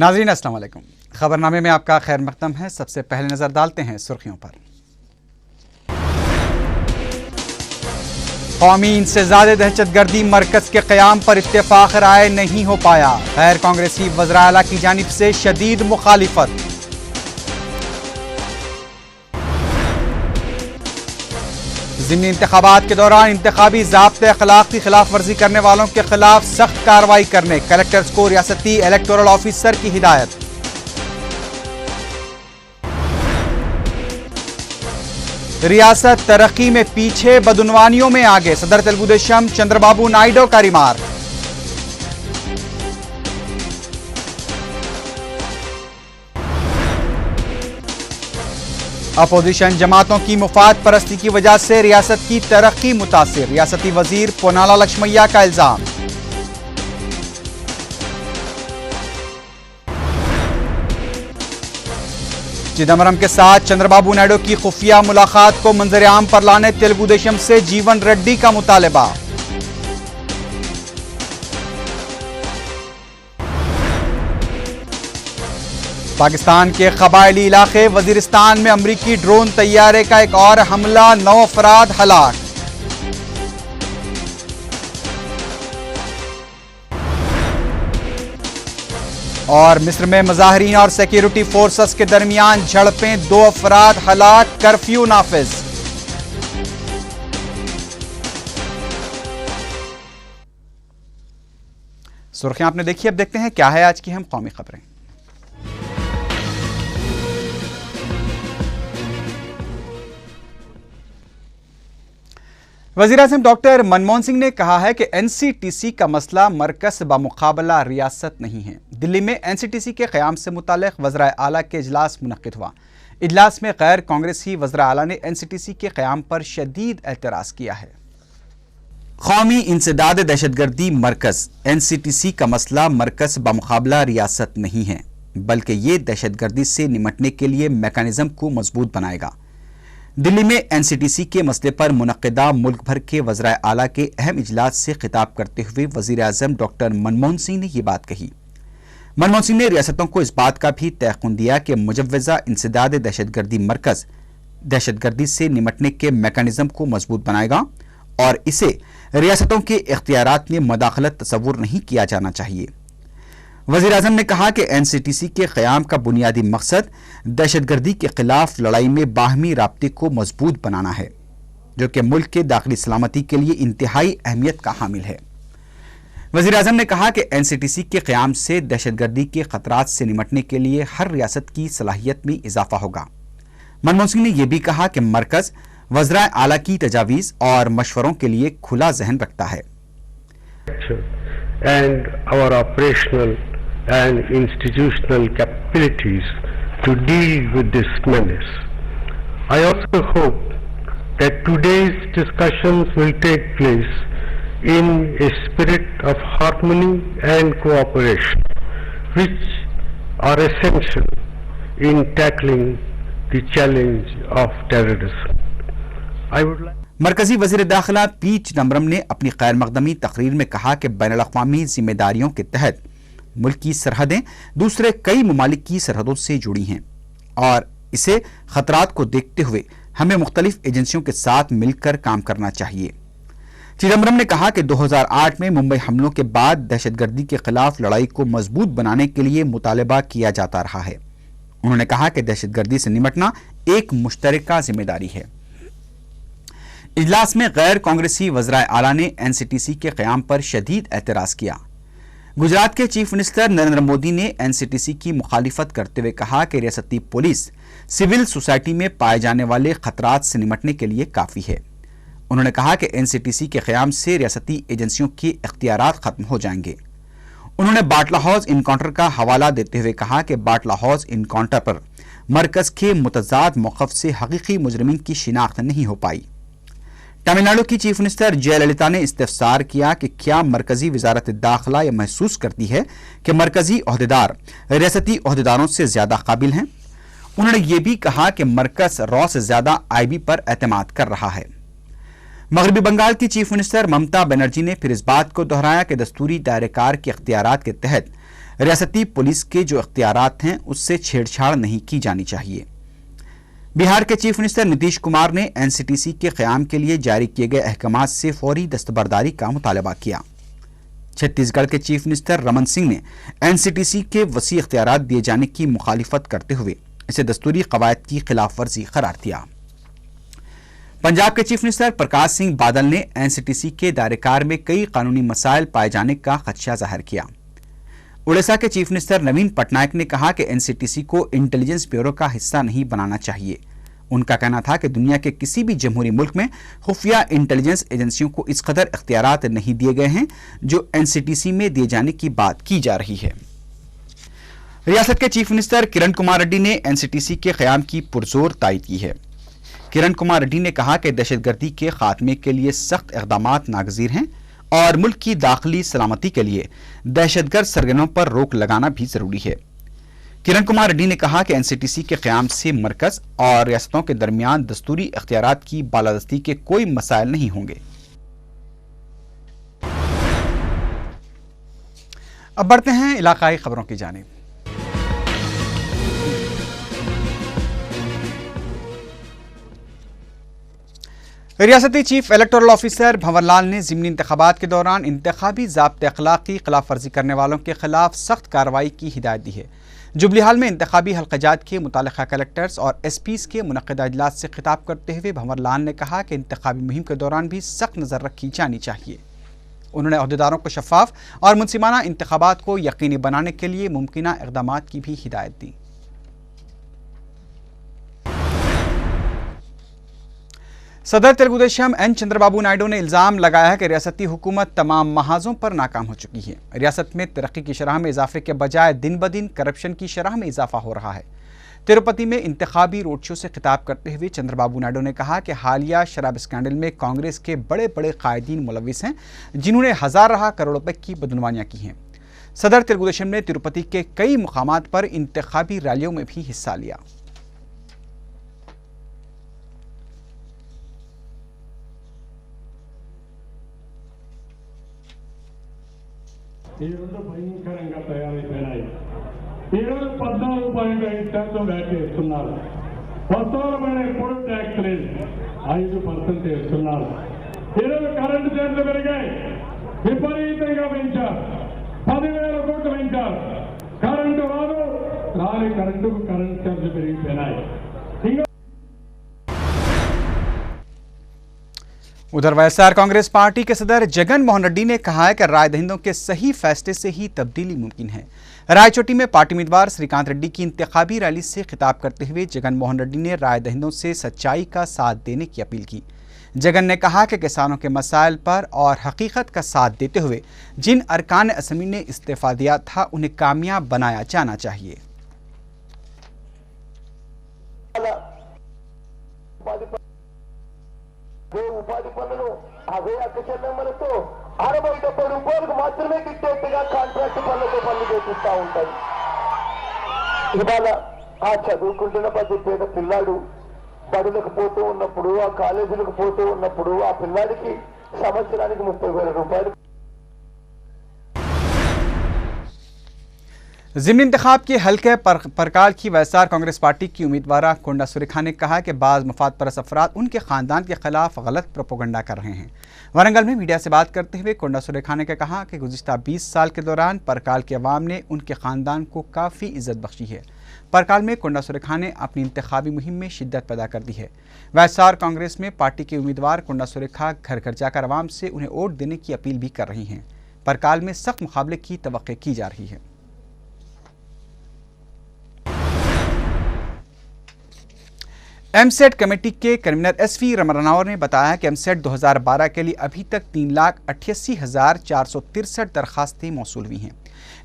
नाज़रीन अस्सलाम वालेकुम। खबरनामे में आपका खैर मक़दम है। सबसे पहले नजर डालते हैं सुर्खियों पर। कौमी इंसदाद दहशतगर्दी मरकज के क़याम पर इत्तेफाक राय नहीं हो पाया। गैर कांग्रेसी वज़रा आला की जानिब से शदीद मुखालिफत। ज़िमनी इंतखाबात के दौरान इंतखाबी ज़ाब्ते अखलाक की खिलाफ वर्जी करने वालों के खिलाफ सख्त कार्रवाई करने कलेक्टर्स को रियासती इलेक्टोरल ऑफिसर की हिदायत। रियासत तरक्की में पीछे, बदउनवानियों में आगे, सदर तेलुगु देशम चंद्रबाबू नायडू का रिमार्क। अपोजिशन जमातों की मुफाद परस्ती की वजह से रियासत की तरक्की मुतासिर, रियासती वजीर पोनाला लक्ष्मैया का इल्जाम। चिदम्बरम के साथ चंद्रबाबू नायडू की खुफिया मुलाकात को मंजर-ए-आम पर लाने तेलुगु देशम से जीवन रेड्डी का मुतालबा। पाकिस्तान के कबायली इलाके वजीरिस्तान में अमरीकी ड्रोन तैयारे का एक और हमला, 9 अफराद हलाक। और मिस्र में मुजाहिरीन और सिक्योरिटी फोर्सेस के दरमियान झड़पें, 2 अफराद हलाक, कर्फ्यू नाफिज। सुर्खियां आपने देखी, अब देखते हैं क्या है आज की हम कौमी खबरें। वज़ीर-ए-आज़म डॉक्टर मनमोहन सिंह ने कहा है कि एनसीटीसी का मसला मरकज़ बामुकाबला रियासत नहीं है। दिल्ली में एनसीटीसी के क़याम से मुताल्लिक़ वज़रा आला के इजलास मुनक़्क़िद हुआ। इजलास में गैर कांग्रेसी वज़रा आला ने एनसीटीसी के क़याम पर शदीद एतराज़ किया है। कौमी इंसदाद दहशतगर्दी मरकज़ एनसीटीसी का मसला मरकज़ बामुकाबला रियासत नहीं है, बल्कि ये दहशतगर्दी से निमटने के लिए मैकेनिज़्म को मजबूत बनाएगा। दिल्ली में एनसीटीसी के मसले पर मुनक़्क़िदा मुल्क भर के वज़रा आला के अहम इजलास से खिताब करते हुए वज़ीर आज़म डॉक्टर मनमोहन सिंह ने यह बात कही। मनमोहन सिंह ने रियासतों को इस बात का भी तयक़ुन दिया कि मुजव्वज़ा इंसदाद दहशतगर्दी मरकज़ दहशतगर्दी से निमटने के मैकेनिज़्म को मजबूत बनाएगा और इसे रियासतों के इख्तियारात में मदाखलत तस्वुर नहीं किया जाना चाहिए। वज़ीर आज़म ने कहा कि एनसीटीसी के क़याम का बुनियादी मकसद दहशतगर्दी के खिलाफ लड़ाई में बाहमी राब्ते को मजबूत बनाना है, जो कि मुल्क के दाखिली सलामती के लिए इंतहाई अहमियत का हामिल है। वज़ीर आज़म ने कहा कि एनसीटीसी के क़याम से दहशतगर्दी के ख़तरात से निमटने के लिए हर रियासत की सलाहियत में इजाफा होगा। मनमोहन सिंह ने यह भी कहा कि मरकज़ वज़रा आला की तजावीज़ और मशवरों के लिए खुला जहन रखता है। and institutional capabilities to deal with this menace. I also hope that today's discussions will take place in a spirit of harmony and cooperation, which are essential in tackling the challenge of terrorism. I would like मरकजी वज़ीर दाखिला P Chidambaram ने अपनी गैर मक़दमी तकरीर में कहा कि बैनुल-अक़वामी जिम्मेदारियों के तहत मुल्क की सरहदें दूसरे कई ममालिक की सरहदों से जुड़ी हैं और इसे खतरात को देखते हुए हमें मुख्तलिफ एजेंसियों के साथ मिलकर काम करना चाहिए। चिदम्बरम ने कहा कि 2008 में मुंबई हमलों के बाद दहशतगर्दी के खिलाफ लड़ाई को मजबूत बनाने के लिए मुतालबा किया जाता रहा है। उन्होंने कहा कि दहशतगर्दी से निमटना एक मुश्तरका जिम्मेदारी है। इजलास में गैर कांग्रेसी वज़रा आला ने एनसीटीसी के क़याम पर शदीद एतराज़ किया। गुजरात के चीफ मिनिस्टर नरेंद्र मोदी ने एनसीटीसी की मुखालिफत करते हुए कहा कि रियासती पुलिस सिविल सोसाइटी में पाए जाने वाले खतरात से निमटने के लिए काफ़ी है। उन्होंने कहा कि एनसीटीसी के क़याम से रियासती एजेंसियों के इख्तियारात ख़त्म हो जाएंगे। उन्होंने बाटला हाउस इनकाउंटर का हवाला देते हुए कहा कि बाटला हाउस इनकाउंटर पर मरकज़ के मुतज़ाद मौक़िफ़ से हकीकी मुजरिमीन की शिनाख्त नहीं हो पाई। तमिलनाडु की चीफ मिनिस्टर जयललिता ने इस्तफसार किया कि क्या मरकजी वजारत दाखिला यह महसूस करती है कि मरकजी ओहदेदार रियासती ओहदेदारों से ज्यादा काबिल हैं। उन्होंने ये भी कहा कि मरकज रॉ से ज्यादा आईबी पर एतमाद कर रहा है। मगरबी बंगाल की चीफ मिनिस्टर ममता बनर्जी ने फिर इस बात को दोहराया कि दस्तूरी दायरेकार के इख्तियारात के तहत रियासती पुलिस के जो इख्तियारात हैं उससे छेड़छाड़ नहीं की जानी चाहिए। बिहार के चीफ मिनिस्टर नीतीश कुमार ने एनसीटीसी के क़याम के लिए जारी किए गए अहकामात से फौरी दस्तबरदारी का मुतालबा किया। छत्तीसगढ़ के चीफ मिनिस्टर रमन सिंह ने एनसीटीसी के वसी इख्तियारात दिए जाने की मुखालिफत करते हुए इसे दस्तूरी कवायद की खिलाफ वर्जी करार दिया। पंजाब के चीफ मिनिस्टर प्रकाश सिंह बादल ने एनसीटीसी के दायरेकार में कई कानूनी मसाइल पाए जाने का खदशा जाहिर किया। उड़ीसा के चीफ मिनिस्टर नवीन पटनायक ने कहा कि एनसीटीसी को इंटेलिजेंस ब्यूरो का हिस्सा नहीं बनाना चाहिए। उनका कहना था कि दुनिया के किसी भी जमहूरी मुल्क में खुफिया इंटेलिजेंस एजेंसियों को इस कदर इख्तियारात नहीं दिए गए हैं जो एनसीटीसी में दिए जाने की बात की जा रही है। रियासत के चीफ मिनिस्टर किरण कुमार रेड्डी ने एनसीटीसी के क़याम की पुरजोर तायद की है। किरण कुमार रेड्डी ने कहा कि दहशतगर्दी के खात्मे के लिए सख्त इक़दामात नागज़ीर हैं और मुल्क की दाखिली सलामती के लिए दहशतगर्द सरगर्मियों पर रोक लगाना भी जरूरी है। किरण कुमार रेड्डी ने कहा कि एनसीटीसी के क़याम से मरकज और रियासतों के दरमियान दस्तूरी इख्तियारात की बालादस्ती के कोई मसाइल नहीं होंगे। अब बढ़ते हैं इलाकाई खबरों की जानिब। रियासती chief electoral officer Bhanwar Lal ने ज़िमनी इंतखाबात के दौरान इंतखाबी ज़ाब्ते अखलाक की खिलाफ वर्जी करने वालों के खिलाफ सख्त कार्रवाई की हिदायत दी है। जुबली हाल में इंतखाबी हल्क़ाजात के मुतालिका कलेक्टर्स और एसपीज़ के मुनक़दा इजलास से खिताब करते हुए भंवर लाल ने कहा कि इंतखाबी मुहिम के दौरान भी सख्त नज़र रखी जानी चाहिए। उन्होंने अहदेदारों को शफाफ और मुनसिफाना इंतखाबात को यकीनी बनाने के लिए मुमकिना इक़दामात की भी हिदायत दी। सदर तेलुगुदेशम एन चंद्रबाबू नायडू ने इल्ज़ाम लगाया है कि रियासती हुकूमत तमाम महाजों पर नाकाम हो चुकी है। रियासत में तरक्की की शरह में इजाफे के बजाय दिन ब दिन करप्शन की शरह में इजाफा हो रहा है। तिरुपति में इंतखाबी रोड शो से खिताब करते हुए चंद्रबाबू नायडू ने कहा कि हालिया शराब स्कैंडल में कांग्रेस के बड़े बड़े कायदीन मुलविस हैं जिन्होंने हज़ार करोड़ रुपए की बदनवानियाँ की हैं। सदर तेलुगुदेशम ने तिरुपति के कई मुकामात पर इंतखाबी रैलियों में भी हिस्सा लिया। భయంకరంగా తయారైపోయినాయి. ఈరోజు 14.5% వ్యాట్ వేస్తున్నారు. వస్తువుల పైన ఎప్పుడు ట్యాక్స్ లేదు, 5% వేస్తున్నారు. ఈరోజు కరెంటు ఛార్జీలు పెరిగాయి, విపరీతంగా పెంచారు. 10,000 కోట్లు పెంచారు. కరెంటు రాని కరెంటుకు కరెంటు ఛార్జీలు పెరిగిపోయినాయి. उधर वाईएसआर कांग्रेस पार्टी के सदर जगन मोहन रेड्डी ने कहा है कि राय दहिंदों के सही फैसले से ही तब्दीली मुमकिन है। रायचोटी में पार्टी उम्मीदवार श्रीकांत रेड्डी की इंतखाबी रैली से खिताब करते हुए जगन मोहन रेड्डी ने राय दहिंदों से सच्चाई का साथ देने की अपील की। जगन ने कहा कि किसानों के मसाइल पर और हकीकत का साथ देते हुए जिन अरकान असम्बली ने इस्तीफा दिया था उन्हें कामयाब बनाया जाना चाहिए। ఉపాధి పనులు అవే అక్కచెల్లెమ్మలతో 60-70 రూపాయలకు మాత్రమే గిట్టేట్టుగా కాంట్రాక్ట్ పనులతో పనులు చేపిస్తా ఉంటాయి. ఇవాళ ఆ చదువుకుంటున్న ప్రతి పేద పిల్లాడు బడులకు పోతూ ఉన్నప్పుడు, ఆ కాలేజీలకు పోతూ ఉన్నప్పుడు ఆ పిల్లాడికి సంవత్సరానికి 30,000 రూపాయలు। ज़िमनी इंतखाब के हल्के परकाल की वाईएसआर कांग्रेस पार्टी की उम्मीदवार कोंडा सुरेखा ने कहा कि बाज़ मफाद परस्त अफराद उनके ख़ानदान के खिलाफ गलत प्रोपोगंडा कर रहे हैं। वरंगल में मीडिया से बात करते हुए कोंडा सुरेखा ने कहा कि गुज़िश्ता 20 साल के दौरान परकाल के अवाम ने उनके ख़ानदान को काफ़ी इज्जत बख्शी है। परकाल में कोंडा सुरेखा ने अपनी इंतखाबी मुहिम में शिद्दत पैदा कर दी है। वाईएसआर कांग्रेस में पार्टी के उम्मीदवार कोंडा सुरेखा घर घर जाकर अवाम से उन्हें वोट देने की अपील भी कर रही हैं। परकाल में सख्त मुकाबले की तवक्को की जा रही है। एमसेट कमेटी के कन्वीनर एसवी रमनावर ने बताया कि एमसेट 2012 के लिए अभी तक 3,88,463 दरखास्तें मौसूल हुई हैं।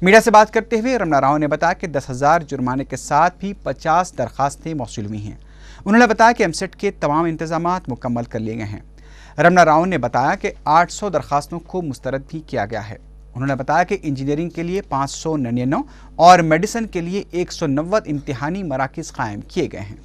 मीडिया से बात करते हुए रमना राव ने बताया कि 10,000 जुर्माने के साथ भी 50 दरखास्तें मौसूल हुई हैं। उन्होंने बताया कि एमसेट के तमाम इंतजामात मुकम्मल कर लिए गए हैं। रमना राव ने बताया कि 800 दरखास्तों को मुस्तरद भी किया गया है। उन्होंने बताया कि इंजीनियरिंग के लिए 599 और मेडिसिन के लिए 190 इम्तिहानी मराकिज़ कायम किए गए हैं।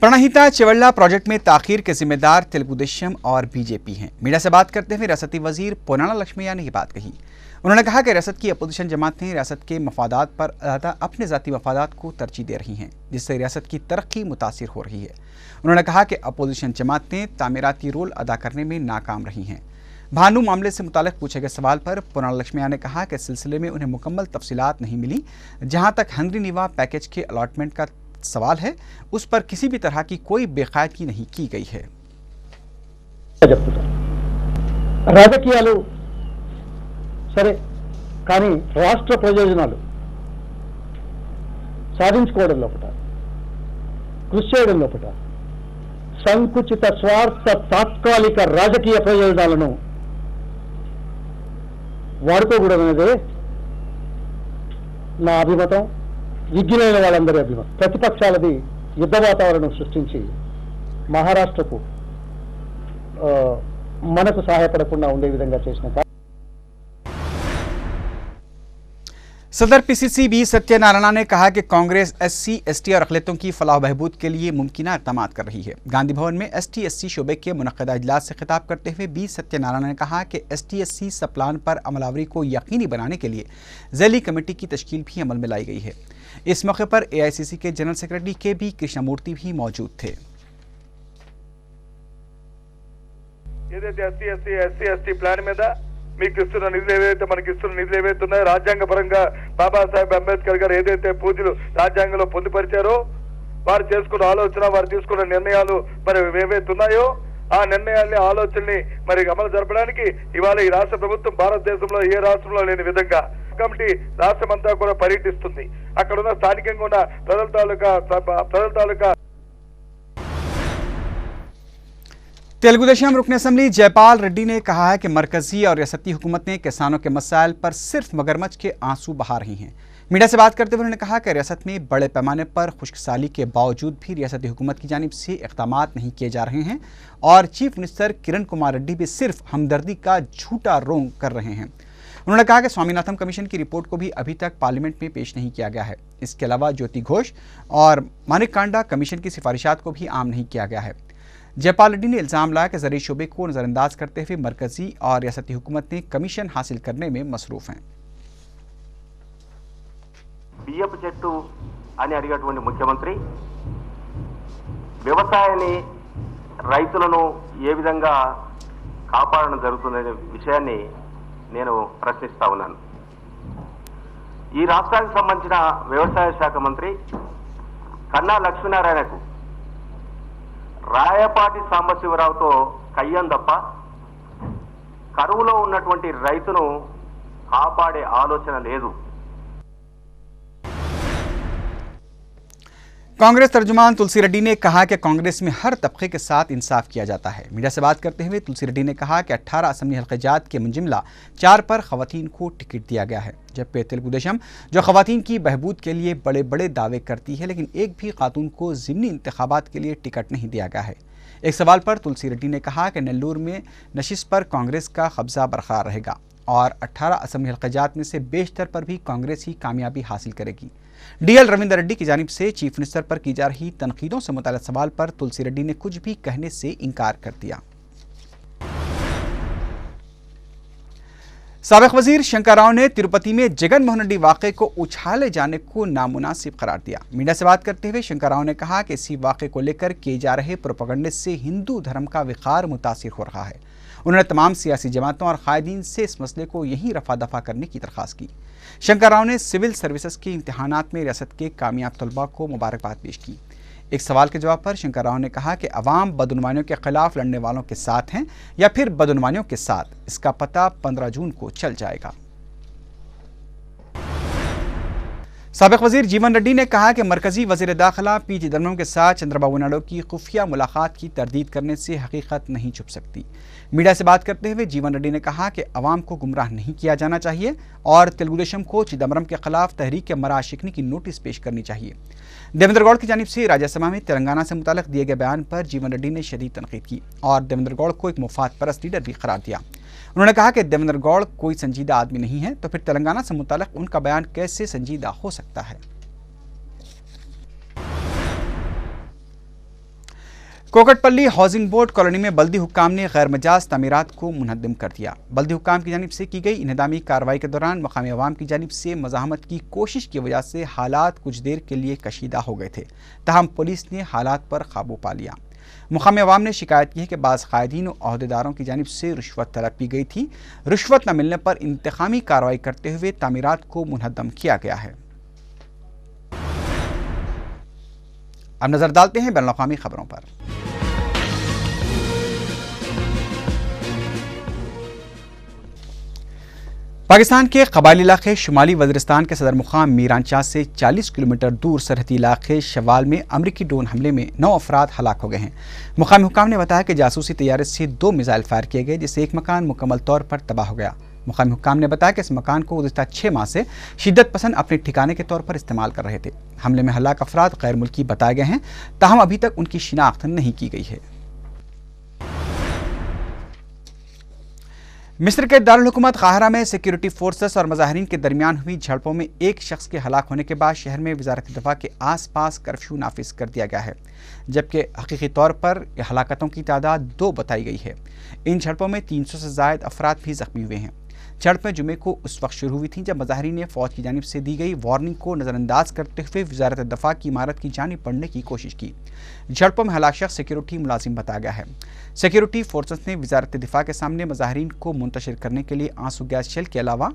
प्रणहिता चेवल्ला प्रोजेक्ट में ताखीर के जिम्मेदार तेलुगु देशम और बीजेपी हैं। मीडिया से बात करते हुए रियासती वजीर पोन्नाला लक्ष्मैया ने ये बात कही। उन्होंने कहा कि रियासत की अपोजिशन जमातें रियासत के मफादात पर ज़्यादा अपने ज़ाती मफादात को तरजीह दे रही हैं, जिससे रियासत की तरक्की मुतासिर हो रही है। उन्होंने कहा कि अपोजिशन जमातें तामीराती रोल अदा करने में नाकाम रही हैं। भानु मामले से मुतालिक पूछे गए सवाल पर पोन्नाला लक्ष्मैया ने कहा कि इस सिलसिले में उन्हें मुकम्मल तफसीलात नहीं मिली। जहाँ तक हंगरी निवा पैकेज के अलॉटमेंट का सवाल है, उस पर किसी भी तरह की कोई बेकायदगी नहीं की गई है। రాజకీయాలు సరే, కానీ రాష్ట్ర ప్రయోజనాలు సాధించుకోవడం లోపల, కృషి చేయడం లోపల సంకుచిత స్వార్థ తాత్కాలిక రాజకీయ ప్రయోజనాలను వాడుకోకూడదనేదే నా అభిమతం, విజ్ఞులైన వాళ్ళందరి అభిమతం. ప్రతిపక్షాలది యుద్ధ వాతావరణం సృష్టించి మహారాష్ట్రకు మనకు సహాయపడకుండా ఉండే విధంగా చేసిన सदर पीसीसी बी सत्यनारायण ने कहा कि कांग्रेस एससी, एसटी और अक़लियतों की फलाह बहबूद के लिए मुमकिन इक़दाम कर रही है। गांधी भवन में एसटी एससी शोबे के मुनक़दा इजलास से खिताब करते हुए बी सत्यनारायण ने कहा कि एसटी एससी सब प्लान पर अमलावरी को यकीनी बनाने के लिए ज़ैली कमेटी की तश्कील भी अमल में लाई गई है। इस मौके पर एआईसीसी के जनरल सेक्रेटरी के बी कृष्णमूर्ति भी मौजूद थे। एससी प्लान में మీకు ఇస్తున్న నిధులు ఏవైతే మనకి ఇస్తున్న నిధులు ఏవైతే ఉన్నాయో రాజ్యాంగపరంగా బాబాసాహెబ్ అంబేద్కర్ గారు ఏదైతే పూజలు రాజ్యాంగంలో పొందుపరిచారో వారు చేసుకున్న ఆలోచన, వారు తీసుకున్న నిర్ణయాలు మరి ఏవైతే ఉన్నాయో ఆ నిర్ణయాల్ని, ఆలోచనల్ని మరి అమలు జరపడానికి ఇవాళ ఈ రాష్ట్ర ప్రభుత్వం భారతదేశంలో ఏ రాష్ట్రంలో లేని విధంగా కమిటీ రాష్ట్రమంతా కూడా పర్యటిస్తుంది. అక్కడ ఉన్న స్థానికంగా ఉన్న ప్రజల తాలూకా तेलुगु देशम रुकन असम्बली जयपाल रेड्डी ने कहा है कि मरकजी और रियासती हुकूमतें किसानों के मसाइल पर सिर्फ मगरमच्छ के आंसू बहा रही हैं। मीडिया से बात करते हुए उन्होंने कहा कि रियासत में बड़े पैमाने पर खुश्कसाली के बावजूद भी रियासती हुकूमत की जानिब से इक़दाम नहीं किए जा रहे हैं और चीफ मिनिस्टर किरण कुमार रेड्डी भी सिर्फ हमदर्दी का झूठा रोंग कर रहे हैं। उन्होंने कहा कि स्वामीनाथन कमीशन की रिपोर्ट को भी अभी तक पार्लियामेंट में पेश नहीं किया गया है। इसके अलावा ज्योति घोष और मानिक कांडा कमीशन की सिफारिशात को भी आम नहीं किया गया है। जयपाल रेड्डी ने इल्ज़ाम लगाया कि ज़रूरी शोबे को नज़रअंदाज करते हुए मरकजी और रियासती हुकूमतें कमीशन हासिल करने में मसरूफ़ हैं। బియ్యపు చెట్టు అని అడిగేటువంటి ముఖ్యమంత్రి వ్యవసాయాన్ని, రైతులను ఏ విధంగా కాపాడడం జరుగుతుందనే విషయాన్ని నేను ప్రశ్నిస్తా ఉన్నాను. ఈ రాష్ట్రానికి సంబంధించిన వ్యవసాయ శాఖ మంత్రి కన్నా లక్ష్మీనారాయణకు రాయపాటి సాంబశివరావుతో కయ్యం తప్ప కరువులో ఉన్నటువంటి రైతును కాపాడే ఆలోచన లేదు. कांग्रेस तर्जुमान तुलसी रेड्डी ने कहा कि कांग्रेस में हर तबके के साथ इंसाफ किया जाता है। मीडिया से बात करते हुए तुलसी रेड्डी ने कहा कि 18 असम्बली हल्क़ाजात के मुंजिमला 4 पर ख़वातीन को टिकट दिया गया है, जबकि तेलुगु देशम जो ख़वातीन की बहबूद के लिए बड़े बड़े दावे करती है, लेकिन एक भी खातून को ज़िमनी इंतखाबात के लिए टिकट नहीं दिया गया है। एक सवाल पर तुलसी रेड्डी ने कहा कि नेल्लूर में नशिस्त पर कांग्रेस का कब्जा बरकरार रहेगा और 18 असम्बली हल्क़ाजात में से बेशतर पर भी कांग्रेस ही कामयाबी हासिल करेगी। डीएल रविंदर रेड्डी की जानिब से चीफ मिनिस्टर पर की जा रही तनकीदों से मुताल्लिक़ सवाल पर तुलसी रेड्डी ने कुछ भी कहने से इनकार कर दिया। साबिक़ वज़ीर शंकर राव ने तिरुपति में जगन मोहन रेड्डी वाक़े को उछाले जाने को नामुनासिब करार दिया। मीडिया से बात करते हुए शंकर राव ने कहा कि इसी वाक़े को लेकर किए जा रहे प्रोपेगेंडे से हिंदू धर्म का विकार मुतासिर हो रहा है। उन्होंने तमाम सियासी जमातों और कायदीन से इस मसले को यहीं रफा दफा करने की दरख्वास्त की। शंकर राव ने सिविल सर्विसेज के इम्तिहानात में रियासत के कामयाब तलबा को मुबारकबाद पेश की। एक सवाल के जवाब पर शंकर राव ने कहा कि अवाम बदउनवानियों के खिलाफ लड़ने वालों के साथ हैं या फिर बदउनवानियों के साथ, इसका पता 15 जून को चल जाएगा। साबिक़ वज़ीर जीवन रेड्डी ने कहा कि मरकजी वज़ीर दाखिला पी चिदम्बरम के साथ चंद्रबाबू नायडू की खुफिया मुलाकात की तरदीद करने से हकीकत नहीं छुप सकती। मीडिया से बात करते हुए जीवन रेड्डी ने कहा कि अवाम को गुमराह नहीं किया जाना चाहिए और तेलुगु देशम को चिदम्बरम के खिलाफ तहरीक मरा शिकनी की नोटिस पेश करनी चाहिए। देवेंद्र गौड़ की जानिब से राज्यसभा में तेलंगाना से मुताल्लिक़ दिए गए बयान पर जीवन रेड्डी ने शदीद तनकीद की और देवेंद्र गौड़ को एक मुफाद परस्त लीडर भी करार दिया। उन्होंने कहा कि देवेंद्र गौड़ कोई संजीदा आदमी नहीं है, तो फिर तेलंगाना से मुताल्लिक़ उनका बयान कैसे संजीदा हो सकता है। कोकटपल्ली हाउसिंग बोर्ड कॉलोनी में बल्दी हुक्काम ने गैर मजाज तमीरात को मुनहद्दम कर दिया। बल्दी हुक्काम की जानिब से की गई इन्हदामी कार्रवाई के दौरान मकामी अवाम की जानिब से मज़ाहमत की कोशिश की वजह से हालात कुछ देर के लिए कशीदा हो गए थे, ताहम पुलिस ने हालात पर काबू पा लिया। मुकामी अवाम ने शिकायत की है कि बाज़ कायदीन और अहदेदारों की जानिब से रिश्वत तलब की गई थी। रिश्वत न मिलने पर इंतकामी कार्रवाई करते हुए तामीरात को मुनहद्दम किया गया है। अब नजर डालते हैं बैनुल-अक़वामी खबरों पर। पाकिस्तान के कबायली इलाके शुमाली वज़ीरिस्तान के सदर मुकाम मीरांचा से 40 किलोमीटर दूर सरहदी इलाके शवाल में अमरीकी ड्रोन हमले में 9 अफराद हलाक हो गए हैं। मुकामी हुकाम ने बताया कि जासूसी तैयारे से 2 मिसाइल फायर किए गए, जिससे एक मकान मुकम्मल तौर पर तबाह हो गया। मुकामी हुकाम ने बताया कि इस मकान को गुज़िश्ता 6 माह से शिद्दत पसंद अपने ठिकाने के तौर पर इस्तेमाल कर रहे थे। हमले में हलाक अफराद गैर मुल्की बताए गए हैं, ताहम अभी तक उनकी शिनाख्त नहीं की गई है। मिस्र के दारुल हुकूमत काहिरा में सिक्योरिटी फोर्सेस और मुजाहिरीन के दरमियान हुई झड़पों में एक शख्स के हलाक होने के बाद शहर में वजारत दिफा के आसपास कर्फ्यू नाफिज कर दिया गया है, जबकि हकीकी तौर पर हलाकतों की तादाद 2 बताई गई है। इन झड़पों में 300 से ज़ायद अफराद भी जख्मी हुए हैं। झड़पें जुमे को उस वक्त शुरू हुई थी जब मुजाहिरीन ने फौज की जानिब से दी गई वार्निंग को नज़रअंदाज करते हुए वजारत दफा की इमारत की जानिब बढ़ने की कोशिश की। झड़पों में हलाक शख्स सिक्योरिटी मुलाजिम बताया गया है। सिक्योरिटी फोर्सेस ने वजारत दिफा के सामने मुजाहिरीन को मुंतशिर करने के लिए आंसू गैस शेल के अलावा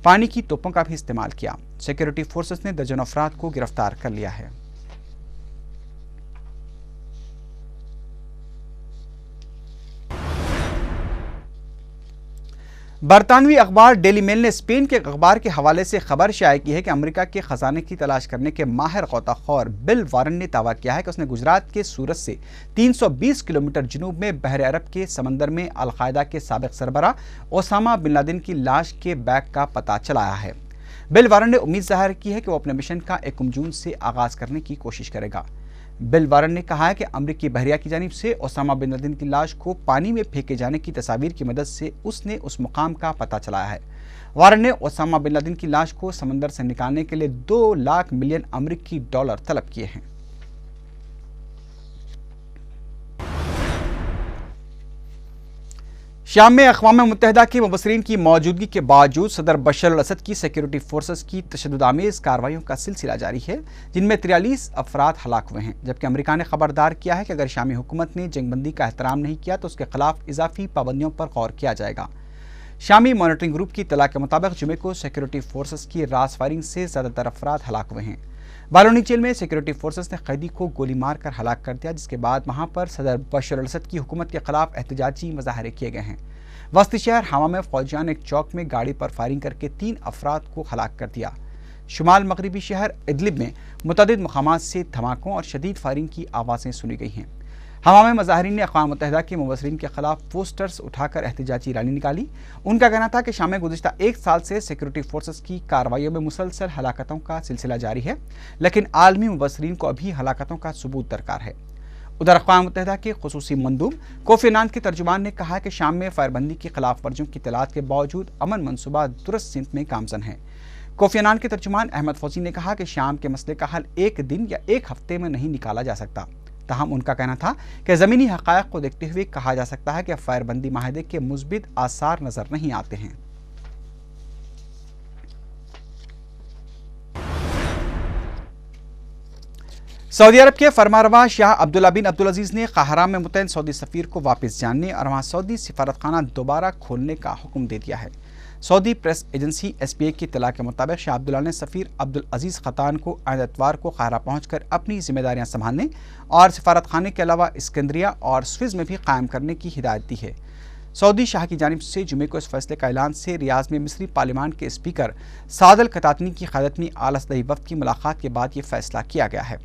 पानी की तोपों का भी इस्तेमाल किया। सिक्योरिटी फोर्सेस ने दर्जन अफराद को गिरफ्तार कर लिया है। बरतानवी अखबार डेली मेल ने स्पेन के अखबार के हवाले से खबर शाया की है कि अमेरिका के खजाने की तलाश करने के माहिर गौताखोर बिल वारन ने दावा किया है कि उसने गुजरात के सूरत से 320 किलोमीटर जनूब में बहर अरब के समंदर में अलकायदा के साबिक सरबरा ओसामा बिन लादेन की लाश के बैग का पता चलाया है। बिल वारन ने उम्मीद जाहिर की है कि वो अपने मिशन का 1 जून से आगाज करने की कोशिश करेगा। बिल वारन ने कहा है कि अमरीकी बहरिया की जानिब से ओसामा बिन लादेन की लाश को पानी में फेंके जाने की तस्वीर की मदद से उसने उस मुकाम का पता चलाया है। वारन ने ओसामा बिन लादेन की लाश को समंदर से निकालने के लिए 2 लाख मिलियन अमरीकी डॉलर तलब किए हैं। शाम में अक़वाम मुत्तहिदा के मुबस्सिरीन की मौजूदगी के बावजूद सदर बशर अल असद की सिक्योरिटी फोर्सेस की तशद्दुद-आमेज़ कार्रवाइयों का सिलसिला जारी है, जिनमें 43 अफराद हलाक हुए हैं। जबकि अमेरिका ने खबरदार किया है कि अगर शामी हुकूमत ने जंगबंदी का एहतराम नहीं किया तो उसके खिलाफ इजाफी पाबंदियों पर गौर किया जाएगा। शामी मॉनिटरिंग ग्रुप की इत्तला के मुताबिक जुमे को सिक्योरिटी फोर्सेस की रास फायरिंग से ज़्यादातर अफराद हलाक हुए हैं। बालोनी जेल में सिक्योरिटी फोर्सेस ने कैदी को गोली मारकर हलाक कर दिया, जिसके बाद वहां पर सदर बशर अल असद की हुकूमत के खिलाफ एहतजाजी मुजाहरे किए गए हैं। वस्ती शहर हमा में फौजियान एक चौक में गाड़ी पर फायरिंग करके 3 अफराद को हलाक कर दिया। शुमाल मगरबी शहर इदलिब में मुतअद्दिद मकामात से धमाकों और शदीद फायरिंग की आवाज़ें सुनी गई हैं। हमा में मुजाहिरीन ने अक़वाम मुत्तहिदा के मुबस्सिरीन के खिलाफ पोस्टर्स उठाकर एहतजाजी रैली निकाली। उनका कहना था कि शाम में गुज़िश्ता 1 साल से सिक्योरिटी फोर्सेस की कार्रवाइयों में मुसलसल हलाकतों का सिलसिला जारी है, लेकिन आलमी मुबस्सिरीन को अभी हलाकतों का सबूत दरकार है। उधर अक़वाम मुत्तहिदा के खुसूसी मंदूब कोफी अन्नान के तर्जुमान ने कहा कि शाम में फायरबंदी की खिलाफ वर्जियों की इत्तलात के बावजूद अमन मनसूबा दुरुस्त सिमत में गामजन है। कोफी अन्नान के तर्जुमान अहमद फौजी ने कहा कि शाम के मसले का हल 1 दिन या 1 हफ्ते में नहीं निकाला जा सकता। ताहम उनका कहना था कि ज़मीनी हक़ायक़ को देखते हुए कहा जा सकता है कि फायरबंदी माहदे के मुस्बित आसार नजर नहीं आते हैं। सऊदी अरब के फरमारवा शाह अब्दुल्ला बिन अब्दुल अजीज़ ने काहिरा में मुतैन सऊदी सफ़ीर को वापस जानने और वहाँ सऊदी सिफारतखाना दोबारा खोलने का हुक्म दे दिया है। सऊदी प्रेस एजेंसी SPA की इत्तला के मुताबिक शाह अब्दुल्ला ने सफ़ीर अब्दुल अजीज़ ख़तान को आइंदा इतवार को काहिरा पहुँचकर अपनी जिम्मेदारियाँ संभालने और सिफारतखाने के अलावा इस्कंदरिया और स्विज़ में भी कायम करने की हिदायत दी है। सऊदी शाह की जानिब से जुमे को इस फैसले का ऐलान से रियाज में मिस्री पार्लियामान के स्पीकर साद अल कतातनी की क़यादत में आला सदई वफ़द की मुलाकात के बाद ये फैसला किया गया है।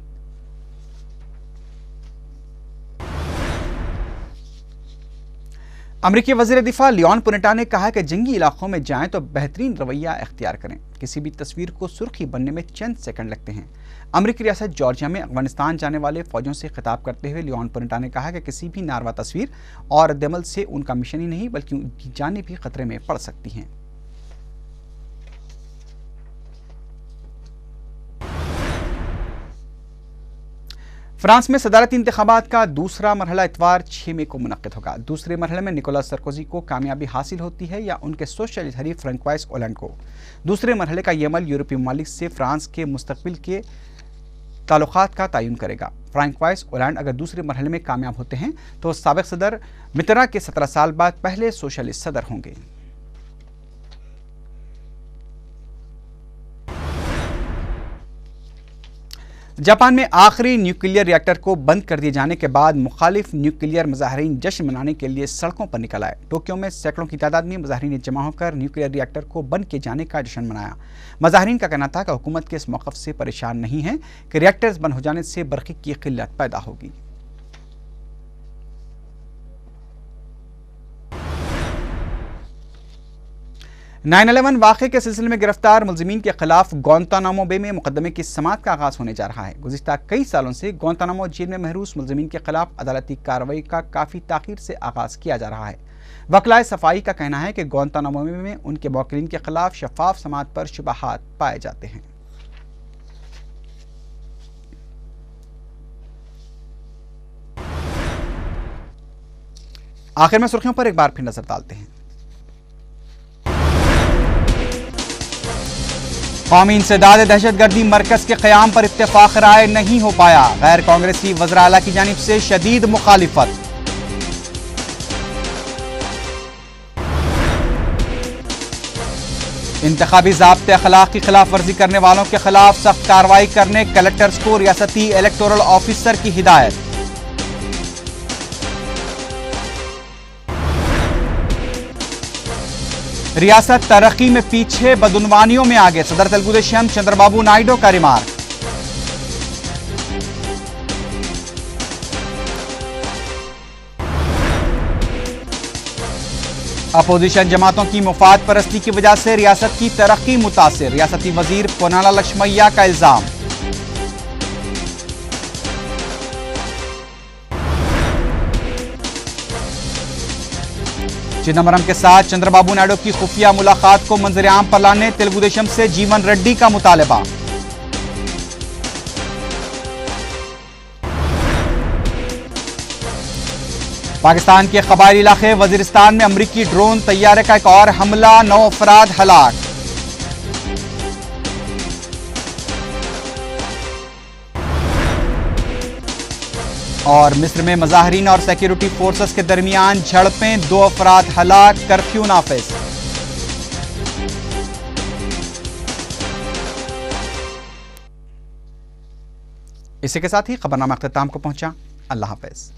अमरीकी वज़ीर दिफा लियोन पुनेटा ने कहा कि जंगी इलाकों में जाएं तो बेहतरीन रवैया इख्तियार करें। किसी भी तस्वीर को सुर्खी बनने में चंद सेकंड लगते हैं। अमरीकी रियासत जॉर्जिया में अफगानिस्तान जाने वाले फौजियों से खिताब करते हुए लियोन पुनेटा ने कहा कि किसी भी नारवा तस्वीर और रद्दअमल से उनका मिशन ही नहीं बल्कि उनकी जानें भी खतरे में पड़ सकती हैं। फ्रांस में सदारती इंतखाबात का दूसरा मरहला इतवार 6 मई को मुनक्किद होगा। दूसरे मरहले में निकोलस सरकोजी को कामयाबी हासिल होती है या उनके सोशलिस्ट हरीफ फ्रैंकोइस ओलैंड को। दूसरे मरहले का ये अमल यूरोपीय ममालिक से फ्रांस के मुस्तकबिल के ताल्लुकात का तयन करेगा। फ्रैंकोइस ओलैंड अगर दूसरे मरहले में कामयाब होते हैं तो साबिक सदर मित्तेरां के 17 साल बाद पहले सोशलिस्ट सदर होंगे। जापान में आखिरी न्यूक्लियर रिएक्टर को बंद कर दिए जाने के बाद मुखालिफ न्यूक्लियर मुजाहिरीन जश्न मनाने के लिए सड़कों पर निकल आए। टोक्यो में सैकड़ों की तादाद में मुजाहिरीन जमा होकर न्यूक्लियर रिएक्टर को बंद किए जाने का जश्न मनाया। मुजाहिरीन का कहना था कि हुकूमत के इस मौक़िफ़ से परेशान नहीं है कि रिएक्टर्स बंद हो जाने से बरक़ी की किल्लत पैदा होगी। नाइन 11 वाक़े के सिलसिले में गिरफ्तार मुलज़िमीन के खिलाफ गुआंतानामो बे में मुकदमे की समाअत का आगाज़ होने जा रहा है। गुज़िश्ता कई सालों से गुआंतानामो जेल में महरूस मुलज़िमीन के खिलाफ अदालती कार्रवाई का काफ़ी ताख़ीर से आगाज़ किया जा रहा है। वकलाए सफाई का कहना है कि गुआंतानामो में उनके मौकिलीन के खिलाफ शफाफ समाअत पर शुबहात पाए जाते हैं। आखिर में सुर्खियों पर एक बार फिर नजर डालते हैं। कौमी इंसदाद दहशतगर्दी मरकज के क़याम पर इत्तेफाक राय नहीं हो पाया। गैर कांग्रेसी वज़ीर आला की जानिब से शदीद मुखालिफत। इंतखाबी ज़ाब्ते अखलाक की खिलाफ वर्जी करने वालों के खिलाफ सख्त कार्रवाई करने कलेक्टर्स को रियासती इलेक्टोरल ऑफिसर की हिदायत। रियासत तरक्की में पीछे बदउनवानियों में आगे, सदर तेलुगुदेशम चंद्रबाबू नायडू का रिमार्क। अपोजिशन जमातों की मुफाद परस्ती की वजह से रियासत की तरक्की मुतासिर, रियासती वजीर पोनाला लक्ष्मैया का इल्जाम। चिदम्बरम के साथ चंद्रबाबू नायडू की खुफिया मुलाकात को मंजर-ए-आम पर लाने तेलुगुदेशम से जीवन रेड्डी का मुतालबा। पाकिस्तान के कबायली इलाके वजीरिस्तान में अमरीकी ड्रोन तैयारे का एक और हमला, 9 अफराद हलाक। और मिस्र में मुजाहिरीन और सिक्योरिटी फोर्सेस के दरमियान झड़पें, 2 अफराद हलाक, कर्फ्यू नाफिज। इसी के साथ ही खबरनामा अख्ताम को पहुंचा। अल्लाह हाफिज।